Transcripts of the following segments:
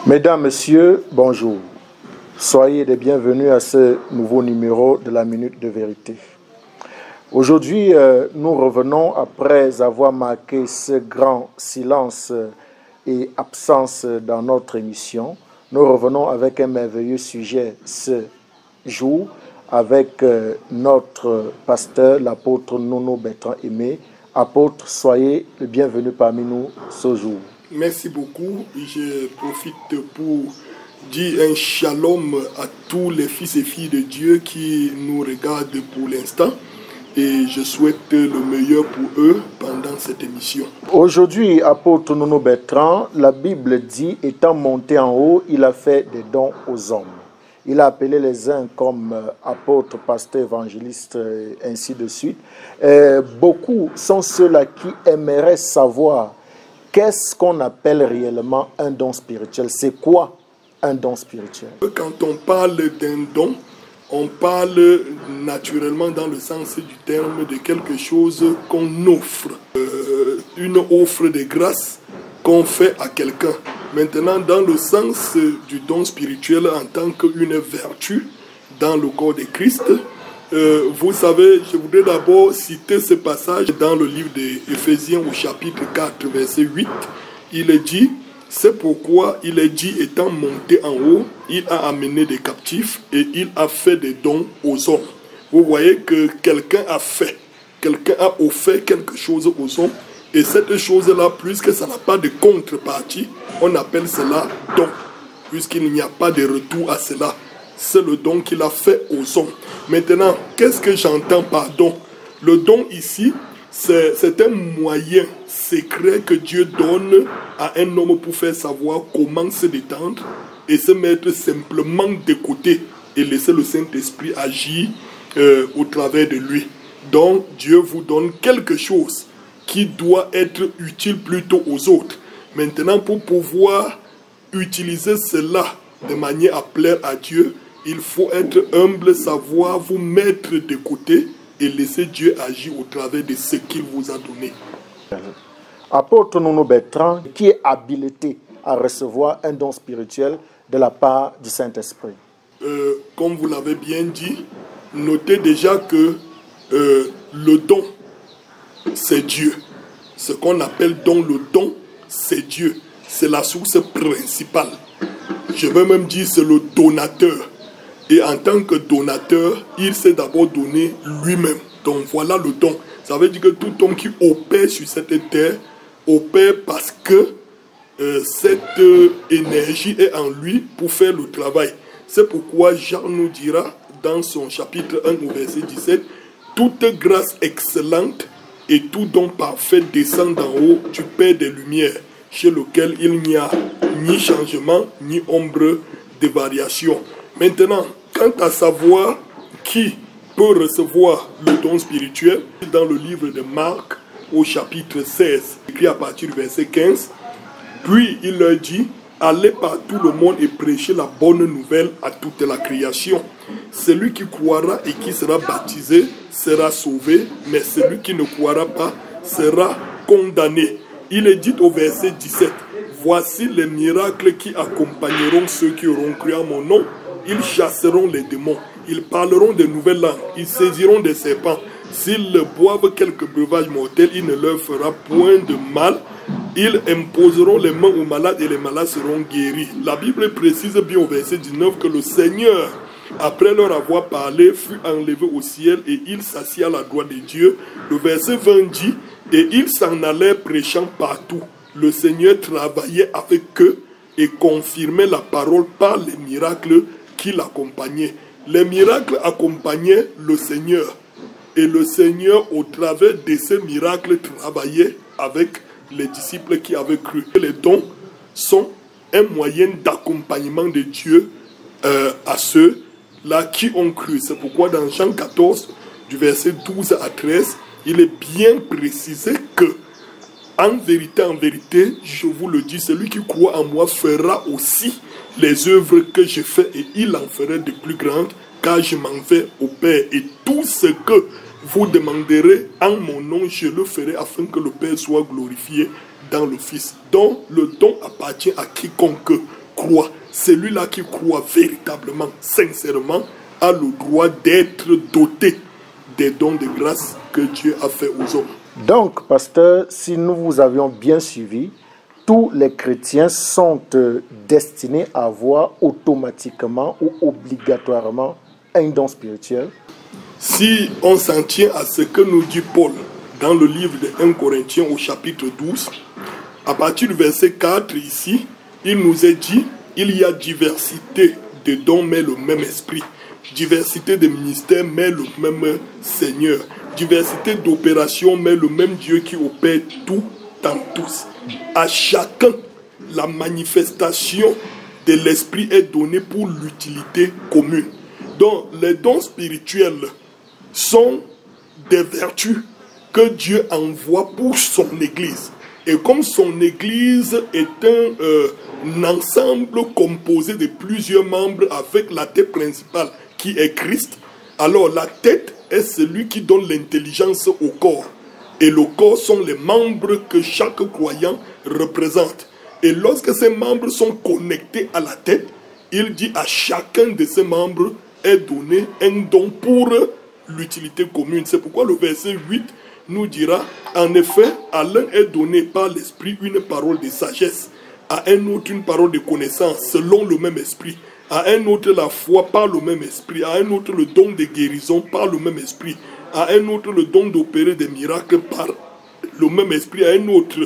Mesdames, Messieurs, bonjour. Soyez les bienvenus à ce nouveau numéro de la Minute de Vérité. Aujourd'hui, nous revenons après avoir marqué ce grand silence et absence dans notre émission. Nous revenons avec un merveilleux sujet ce jour avec notre pasteur, l'apôtre Nono Bertrand Aimé. Apôtre, soyez le bienvenu parmi nous ce jour. Merci beaucoup. Je profite pour dire un shalom à tous les fils et filles de Dieu qui nous regardent pour l'instant. Et je souhaite le meilleur pour eux pendant cette émission. Aujourd'hui, apôtre Nono Bertrand, la Bible dit, étant monté en haut, il a fait des dons aux hommes. Il a appelé les uns comme apôtres, pasteurs, évangélistes, ainsi de suite. Beaucoup sont ceux-là qui aimeraient savoir qu'est-ce qu'on appelle réellement un don spirituel. C'est quoi un don spirituel? Quand on parle d'un don, on parle naturellement dans le sens du terme de quelque chose qu'on offre. Une offre de grâce qu'on fait à quelqu'un. Maintenant, dans le sens du don spirituel en tant qu'une vertu dans le corps de Christ, vous savez, je voudrais d'abord citer ce passage dans le livre d'Éphésiens au chapitre 4, verset 8. Il est dit, c'est pourquoi il est dit, étant monté en haut, il a amené des captifs et il a fait des dons aux hommes. Vous voyez que quelqu'un a fait, quelqu'un a offert quelque chose aux hommes. Et cette chose-là, puisque ça n'a pas de contrepartie, on appelle cela don, puisqu'il n'y a pas de retour à cela. C'est le don qu'il a fait aux hommes. Maintenant, qu'est-ce que j'entends par don? Le don ici, c'est un moyen secret que Dieu donne à un homme pour faire savoir comment se détendre et se mettre simplement de côté et laisser le Saint-Esprit agir au travers de lui. Donc, Dieu vous donne quelque chose qui doit être utile plutôt aux autres. Maintenant, pour pouvoir utiliser cela de manière à plaire à Dieu, il faut être humble, savoir vous mettre de côté et laisser Dieu agir au travers de ce qu'il vous a donné. Apôtre Nono Bertrand, qui est habilité à recevoir un don spirituel de la part du Saint-Esprit? Comme vous l'avez bien dit, notez déjà que le don, c'est Dieu. Ce qu'on appelle don, le don, c'est Dieu. C'est la source principale. Je veux même dire c'est le donateur. Et en tant que donateur, il s'est d'abord donné lui-même. Donc voilà le don. Ça veut dire que tout homme qui opère sur cette terre, opère parce que cette énergie est en lui pour faire le travail. C'est pourquoi Jean nous dira dans son chapitre 1 au verset 17, « Toute grâce excellente et tout don parfait descend d'en haut du Père des Lumières, chez lequel il n'y a ni changement, ni ombre de variation. » Maintenant, quant à savoir qui peut recevoir le don spirituel, dans le livre de Marc, au chapitre 16, écrit à partir du verset 15, puis il leur dit, allez par tout le monde et prêchez la bonne nouvelle à toute la création. Celui qui croira et qui sera baptisé sera sauvé, mais celui qui ne croira pas sera condamné. Il est dit au verset 17, voici les miracles qui accompagneront ceux qui auront cru en mon nom. Ils chasseront les démons, ils parleront de nouvelles langues, ils saisiront des serpents. S'ils boivent quelques breuvages mortels, il ne leur fera point de mal. Ils imposeront les mains aux malades et les malades seront guéris. La Bible précise bien au verset 19 que le Seigneur, après leur avoir parlé, fut enlevé au ciel et il s'assit à la droite de Dieu. Le verset 20 dit, et ils s'en allèrent prêchant partout. Le Seigneur travaillait avec eux et confirmait la parole par les miracles qui l'accompagnaient. Les miracles accompagnaient le Seigneur. Et le Seigneur, au travers de ces miracles, travaillait avec les disciples qui avaient cru. Les dons sont un moyen d'accompagnement de Dieu à ceux-là qui ont cru. C'est pourquoi dans Jean 14, du verset 12 à 13, il est bien précisé que, en vérité, je vous le dis, celui qui croit en moi fera aussi les œuvres que je fais et il en fera de plus grandes, car je m'en vais au Père. Et tout ce que vous demanderez en mon nom, je le ferai afin que le Père soit glorifié dans le Fils. Donc le don appartient à quiconque croit. Celui-là qui croit véritablement, sincèrement, a le droit d'être doté des dons de grâce que Dieu a fait aux hommes. Donc, pasteur, si nous vous avions bien suivi, tous les chrétiens sont destinés à avoir automatiquement ou obligatoirement un don spirituel. Si on s'en tient à ce que nous dit Paul dans le livre de 1 Corinthiens au chapitre 12, à partir du verset 4 ici, il nous est dit, il y a diversité de dons mais le même esprit, diversité de ministères mais le même Seigneur, diversité d'opérations mais le même Dieu qui opère tout en tous. À chacun, la manifestation de l'esprit est donnée pour l'utilité commune. Donc, les dons spirituels sont des vertus que Dieu envoie pour son Église. Et comme son Église est un ensemble composé de plusieurs membres avec la tête principale qui est Christ, alors la tête est celui qui donne l'intelligence au corps. Et le corps sont les membres que chaque croyant représente. Et lorsque ces membres sont connectés à la tête, il dit à chacun de ces membres est donné un don pour l'utilité commune. C'est pourquoi le verset 8 nous dira, en effet, à l'un est donné par l'esprit une parole de sagesse, à un autre une parole de connaissance selon le même esprit, à un autre la foi par le même esprit, à un autre le don de guérison par le même esprit, à un autre le don d'opérer des miracles par le même esprit, à un autre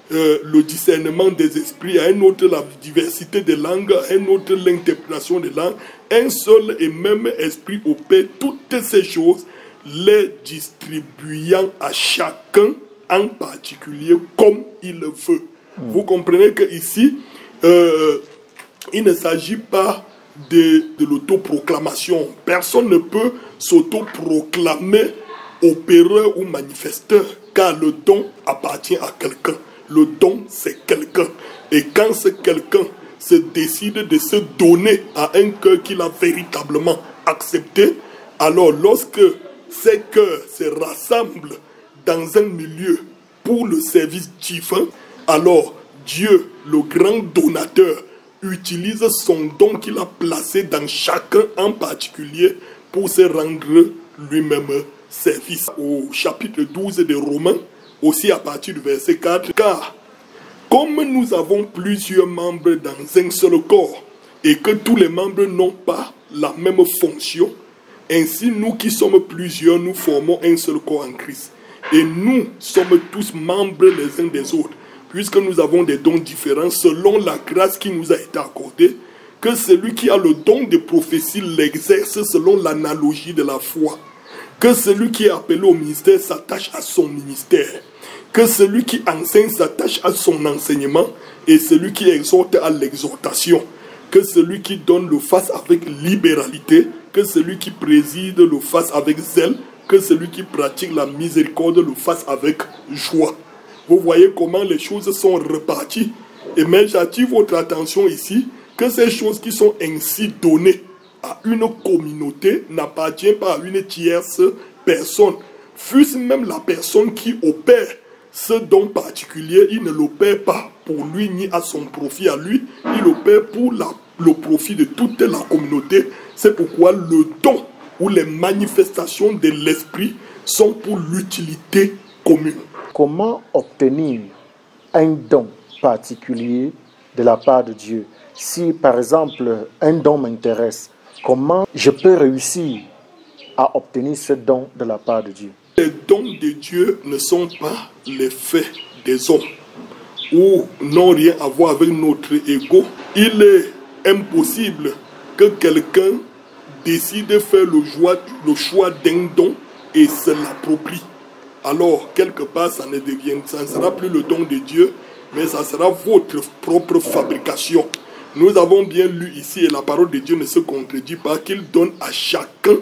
le discernement des esprits, à un autre la diversité des langues, à un autre l'interprétation des langues. Un seul et même esprit opère toutes ces choses, les distribuant à chacun en particulier comme il le veut. Vous comprenez que ici, il ne s'agit pas de l'autoproclamation. Personne ne peut s'autoproclamer opéreur ou manifesteur, car le don appartient à quelqu'un. Le don, c'est quelqu'un. Et quand c'est quelqu'un se décide de se donner à un cœur qu'il a véritablement accepté, alors lorsque ces cœurs se rassemblent dans un milieu pour le service divin, alors Dieu, le grand donateur, utilise son don qu'il a placé dans chacun en particulier pour se rendre lui-même service. Au chapitre 12 de Romains, aussi à partir du verset 4, car comme nous avons plusieurs membres dans un seul corps et que tous les membres n'ont pas la même fonction, ainsi nous qui sommes plusieurs, nous formons un seul corps en Christ. Et nous sommes tous membres les uns des autres, puisque nous avons des dons différents selon la grâce qui nous a été accordée, que celui qui a le don de prophétie l'exerce selon l'analogie de la foi, que celui qui est appelé au ministère s'attache à son ministère, que celui qui enseigne s'attache à son enseignement, et celui qui exhorte à l'exhortation, que celui qui donne le fasse avec libéralité, que celui qui préside le fasse avec zèle, que celui qui pratique la miséricorde le fasse avec joie. Vous voyez comment les choses sont reparties. Et mais j'attire votre attention ici que ces choses qui sont ainsi données à une communauté n'appartiennent pas à une tierce personne. Fût-ce même la personne qui opère ce don particulier, il ne l'opère pas pour lui ni à son profit à lui, il opère pour le profit de toute la communauté. C'est pourquoi le don ou les manifestations de l'esprit sont pour l'utilité commune. Comment obtenir un don particulier de la part de Dieu? Si par exemple un don m'intéresse, comment je peux réussir à obtenir ce don de la part de Dieu? Les dons de Dieu ne sont pas les faits des hommes ou n'ont rien à voir avec notre ego. Il est impossible que quelqu'un décide de faire le choix d'un don et se l'approprie. Alors, quelque part, ça ne sera plus le don de Dieu, mais ça sera votre propre fabrication. Nous avons bien lu ici, et la parole de Dieu ne se contredit pas, qu'il donne à chacun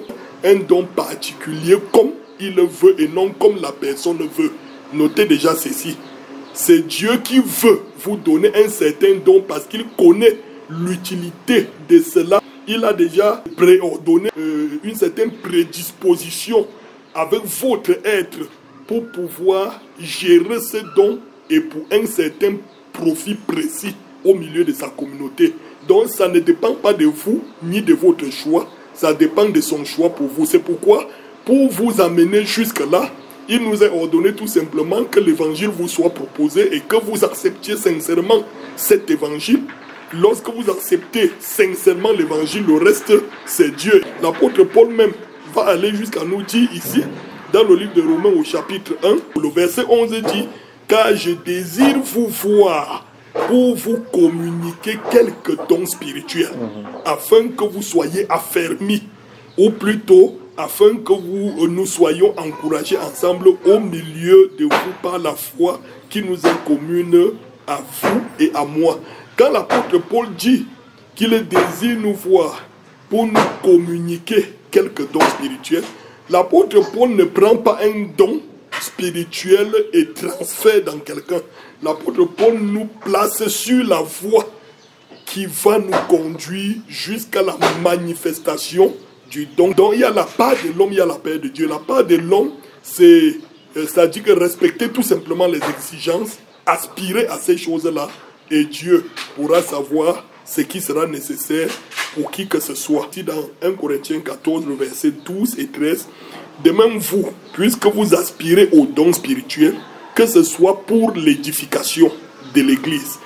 un don particulier comme il le veut et non comme la personne veut. Notez déjà ceci. C'est Dieu qui veut vous donner un certain don parce qu'il connaît l'utilité de cela. Il a déjà préordonné une certaine prédisposition avec votre être pour pouvoir gérer ce don et pour un certain profit précis. au milieu de sa communauté. Donc ça ne dépend pas de vous ni de votre choix, ça dépend de son choix pour vous. C'est pourquoi, pour vous amener jusque-là, il nous est ordonné tout simplement que l'évangile vous soit proposé et que vous acceptiez sincèrement cet évangile. Lorsque vous acceptez sincèrement l'évangile, le reste c'est Dieu. L'apôtre Paul même va aller jusqu'à nous dire ici, dans le livre de Romains au chapitre 1, le verset 11 dit « Car je désire vous voir pour vous communiquer quelques dons spirituels, afin que vous soyez affermis, ou plutôt afin que nous soyons encouragés ensemble au milieu de vous par la foi qui nous est commune à vous et à moi. » Quand l'apôtre Paul dit qu'il désire nous voir pour nous communiquer quelques dons spirituels, l'apôtre Paul ne prend pas un don spirituel et transfère dans quelqu'un. L'apôtre Paul nous place sur la voie qui va nous conduire jusqu'à la manifestation du don. Donc il y a la part de l'homme, il y a la part de Dieu. La part de l'homme, c'est-à-dire que respecter tout simplement les exigences, aspirer à ces choses-là, et Dieu pourra savoir ce qui sera nécessaire pour qui que ce soit. Dans 1 Corinthiens 14, le verset 12 et 13, de même vous, puisque vous aspirez aux dons spirituels, que ce soit pour l'édification de l'Église,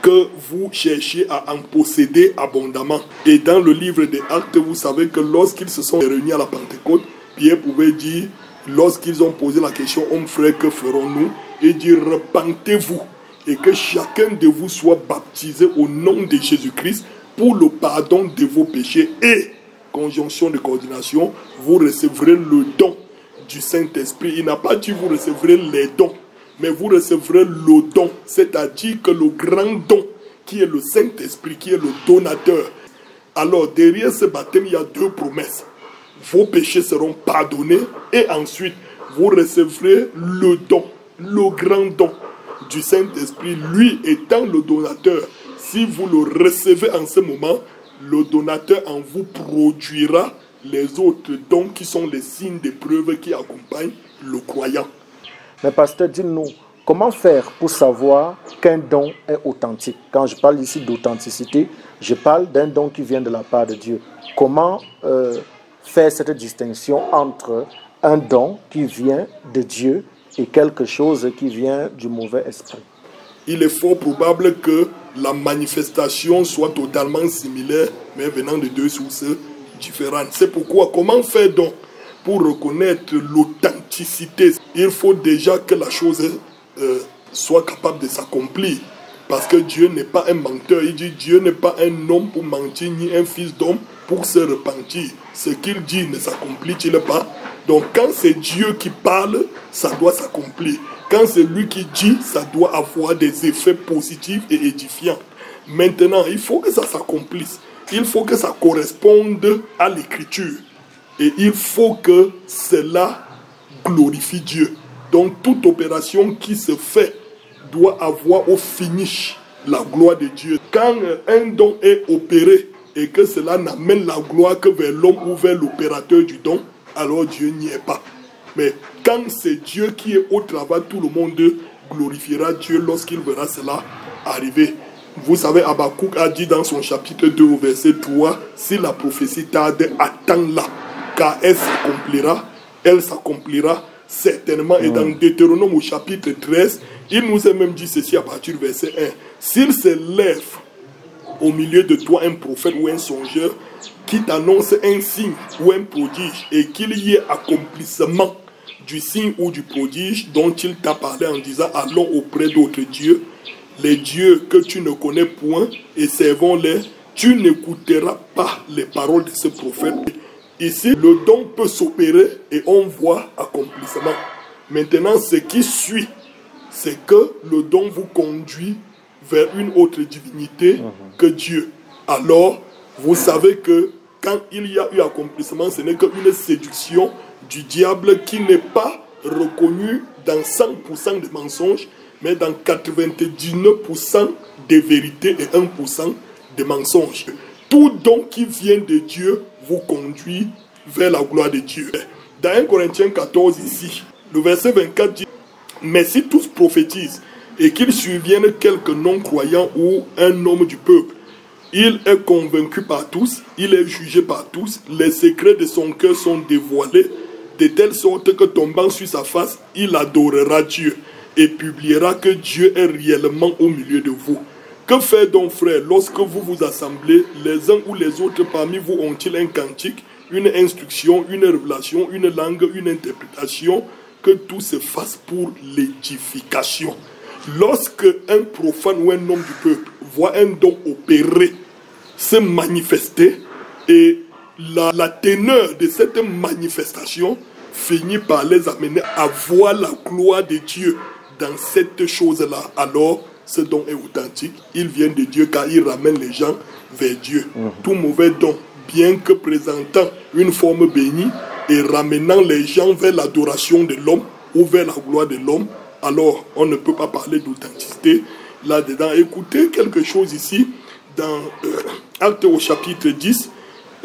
que vous cherchiez à en posséder abondamment. Et dans le livre des Actes, vous savez que lorsqu'ils se sont réunis à la Pentecôte, Pierre pouvait dire, lorsqu'ils ont posé la question, hommes frères, que ferons-nous? Et dire, repentez-vous et que chacun de vous soit baptisé au nom de Jésus-Christ pour le pardon de vos péchés et, conjonction de coordination, vous recevrez le don du Saint-Esprit. Il n'a pas dit vous recevrez les dons, mais vous recevrez le don, c'est-à-dire que le grand don qui est le Saint-Esprit, qui est le donateur. Alors derrière ce baptême, il y a deux promesses. Vos péchés seront pardonnés et ensuite vous recevrez le don, le grand don du Saint-Esprit, lui étant le donateur. Si vous le recevez en ce moment, le donateur en vous produira les autres dons qui sont les signes de preuve qui accompagnent le croyant. Mais pasteur, dis-nous, comment faire pour savoir qu'un don est authentique? Quand je parle ici d'authenticité, je parle d'un don qui vient de la part de Dieu. Comment faire cette distinction entre un don qui vient de Dieu et quelque chose qui vient du mauvais esprit? Il est fort probable que la manifestation soit totalement similaire, mais venant de deux sources différentes. C'est pourquoi, comment faire donc pour reconnaître l'authenticité? Il faut déjà que la chose soit capable de s'accomplir. Parce que Dieu n'est pas un menteur. Il dit Dieu n'est pas un homme pour mentir, ni un fils d'homme pour se repentir. Ce qu'il dit ne s'accomplit-il pas? Donc quand c'est Dieu qui parle, ça doit s'accomplir. Quand c'est lui qui dit, ça doit avoir des effets positifs et édifiants. Maintenant, il faut que ça s'accomplisse. Il faut que ça corresponde à l'écriture. Et il faut que cela glorifie Dieu. Donc toute opération qui se fait doit avoir au finish la gloire de Dieu. Quand un don est opéré et que cela n'amène la gloire que vers l'homme ou vers l'opérateur du don, alors Dieu n'y est pas. Mais quand c'est Dieu qui est au travail, tout le monde glorifiera Dieu lorsqu'il verra cela arriver. Vous savez, Habakkuk a dit dans son chapitre 2 au verset 3, si la prophétie tarde, attends-la, car elle s'accomplira certainement. Et dans Deutéronome au chapitre 13, il nous a même dit ceci à partir du verset 1. S'il se lève au milieu de toi un prophète ou un songeur qui t'annonce un signe ou un prodige et qu'il y ait accomplissement du signe ou du prodige dont il t'a parlé en disant allons auprès d'autres dieux, les dieux que tu ne connais point et servons-les, tu n'écouteras pas les paroles de ce prophète. Ici, le don peut s'opérer et on voit accomplissement. Maintenant, ce qui suit, c'est que le don vous conduit vers une autre divinité que Dieu. Alors, vous savez que quand il y a eu accomplissement, ce n'est qu'une séduction du diable qui n'est pas reconnue dans 100% de mensonges, mais dans 99% de vérité et 1% de mensonges. Tout don qui vient de Dieu vous conduit vers la gloire de Dieu. Dans 1 Corinthiens 14 ici, le verset 24 dit « Mais si tous prophétisent et qu'il survienne quelque non-croyant ou un homme du peuple. Il est convaincu par tous, il est jugé par tous, les secrets de son cœur sont dévoilés, de telle sorte que tombant sur sa face, il adorera Dieu et publiera que Dieu est réellement au milieu de vous. Que faire donc, frère, lorsque vous vous assemblez, les uns ou les autres parmi vous ont-ils un cantique, une instruction, une révélation, une langue, une interprétation? Que tout se fasse pour l'édification. Lorsque un profane ou un homme du peuple voit un don opéré, se manifester, et la teneur de cette manifestation finit par les amener à voir la gloire de Dieu dans cette chose-là, alors ce don est authentique, il vient de Dieu car il ramène les gens vers Dieu. Tout mauvais don, bien que présentant une forme bénie et ramenant les gens vers l'adoration de l'homme ou vers la gloire de l'homme, alors on ne peut pas parler d'authenticité là-dedans. Écoutez quelque chose ici, dans Actes au chapitre 10,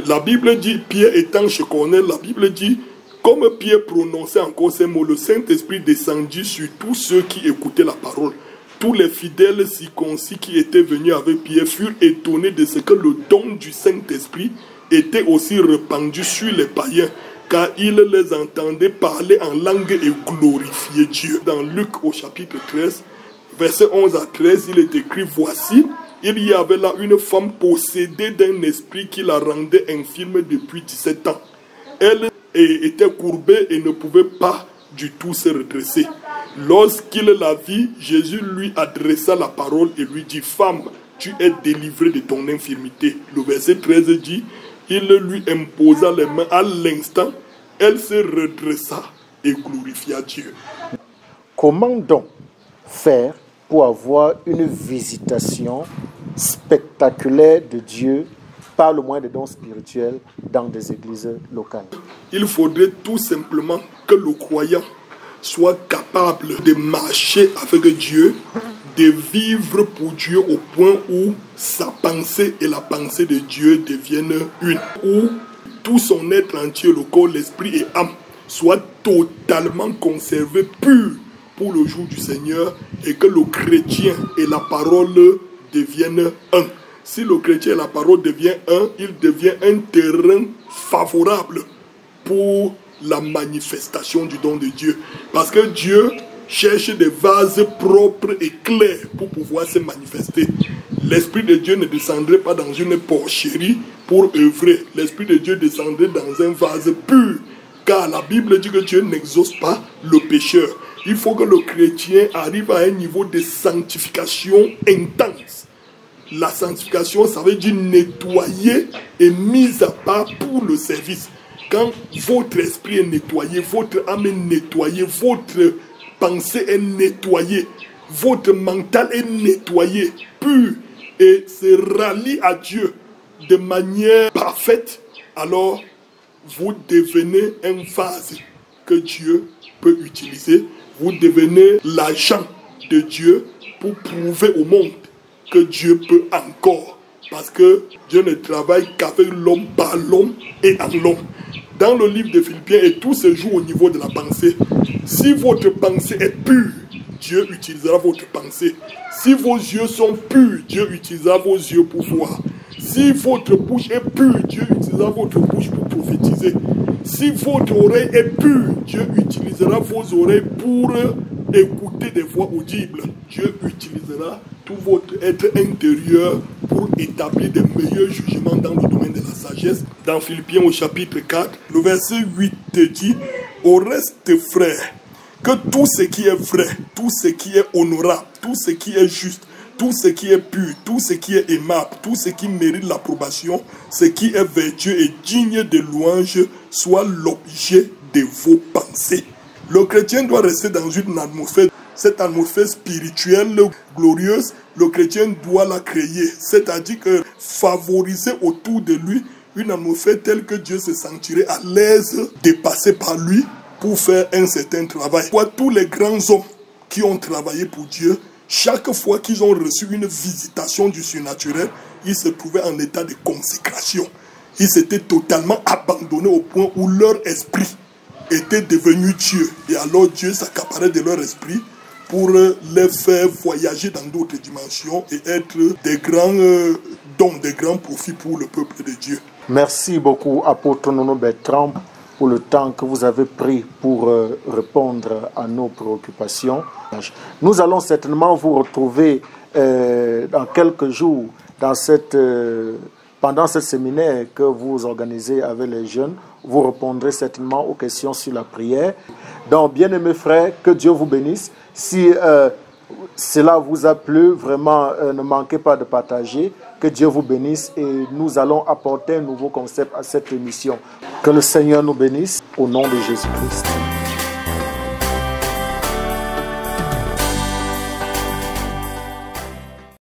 la Bible dit, Pierre étant chez Corneille, la Bible dit, comme Pierre prononçait encore ces mots, le Saint-Esprit descendit sur tous ceux qui écoutaient la parole. Tous les fidèles circoncis qui étaient venus avec Pierre furent étonnés de ce que le don du Saint-Esprit était aussi répandu sur les païens, car ils les entendaient parler en langue et glorifier Dieu. Dans Luc au chapitre 13, versets 11 à 13, il est écrit, voici, il y avait là une femme possédée d'un esprit qui la rendait infirme depuis 17 ans. Elle était courbée et ne pouvait pas du tout se redresser. Lorsqu'il la vit, Jésus lui adressa la parole et lui dit, femme, tu es délivrée de ton infirmité. Le verset 13 dit, il lui imposa les mains à l'instant, elle se redressa et glorifia Dieu. Comment donc faire pour avoir une visitation spectaculaire de Dieu par le moyen de dons spirituels dans des églises locales? Il faudrait tout simplement que le croyant soit capable de marcher avec Dieu, de vivre pour Dieu au point où sa pensée et la pensée de Dieu deviennent une. Où tout son être entier, le corps, l'esprit et âme, soient totalement conservés purs pour le jour du Seigneur et que le chrétien et la parole deviennent un. Si le chrétien et la parole deviennent un, il devient un terrain favorable pour la manifestation du don de Dieu. Parce que Dieu cherche des vases propres et clairs pour pouvoir se manifester. L'Esprit de Dieu ne descendrait pas dans une porcherie pour œuvrer. L'Esprit de Dieu descendrait dans un vase pur. Car la Bible dit que Dieu n'exauce pas le pécheur. Il faut que le chrétien arrive à un niveau de sanctification intense. La sanctification, ça veut dire nettoyer et mise à part pour le service. Quand votre esprit est nettoyé, votre âme est nettoyée, votre pensée est nettoyée, votre mental est nettoyé, pur, et se rallie à Dieu de manière parfaite, alors vous devenez un vase que Dieu peut utiliser. Vous devenez l'agent de Dieu pour prouver au monde que Dieu peut encore. Parce que Dieu ne travaille qu'avec l'homme, par l'homme et en l'homme. Dans le livre de Philippiens, et tout se joue au niveau de la pensée. Si votre pensée est pure, Dieu utilisera votre pensée. Si vos yeux sont purs, Dieu utilisera vos yeux pour voir. Si votre bouche est pure, Dieu utilisera votre bouche pour prophétiser. Si votre oreille est pure, Dieu utilisera vos oreilles pour écouter des voix audibles. Dieu utilisera tout votre être intérieur pour établir de meilleurs jugements dans le domaine de la sagesse. Dans Philippiens au chapitre 4, le verset 8 dit, au reste, frères, que tout ce qui est vrai, tout ce qui est honorable, tout ce qui est juste, tout ce qui est pur, tout ce qui est aimable, tout ce qui mérite l'approbation, ce qui est vertueux et digne de louange, soit l'objet de vos pensées. Le chrétien doit rester dans une atmosphère, cette atmosphère spirituelle glorieuse, le chrétien doit la créer, c'est-à-dire que favoriser autour de lui une atmosphère telle que Dieu se sentirait à l'aise de passer par lui pour faire un certain travail. Pour tous les grands hommes qui ont travaillé pour Dieu, chaque fois qu'ils ont reçu une visitation du surnaturel, ils se trouvaient en état de consécration. Ils s'étaient totalement abandonnés au point où leur esprit était devenu Dieu. Et alors Dieu s'accaparait de leur esprit pour les faire voyager dans d'autres dimensions et être des grands dons, des grands profits pour le peuple de Dieu. Merci beaucoup, apôtre Nono Bertrand, pour le temps que vous avez pris pour répondre à nos préoccupations. Nous allons certainement vous retrouver dans quelques jours pendant ce séminaire que vous organisez avec les jeunes. Vous répondrez certainement aux questions sur la prière. Donc, bien-aimés frères, que Dieu vous bénisse. Si cela vous a plu, vraiment, ne manquez pas de partager. Que Dieu vous bénisse et nous allons apporter un nouveau concept à cette émission. Que le Seigneur nous bénisse au nom de Jésus-Christ.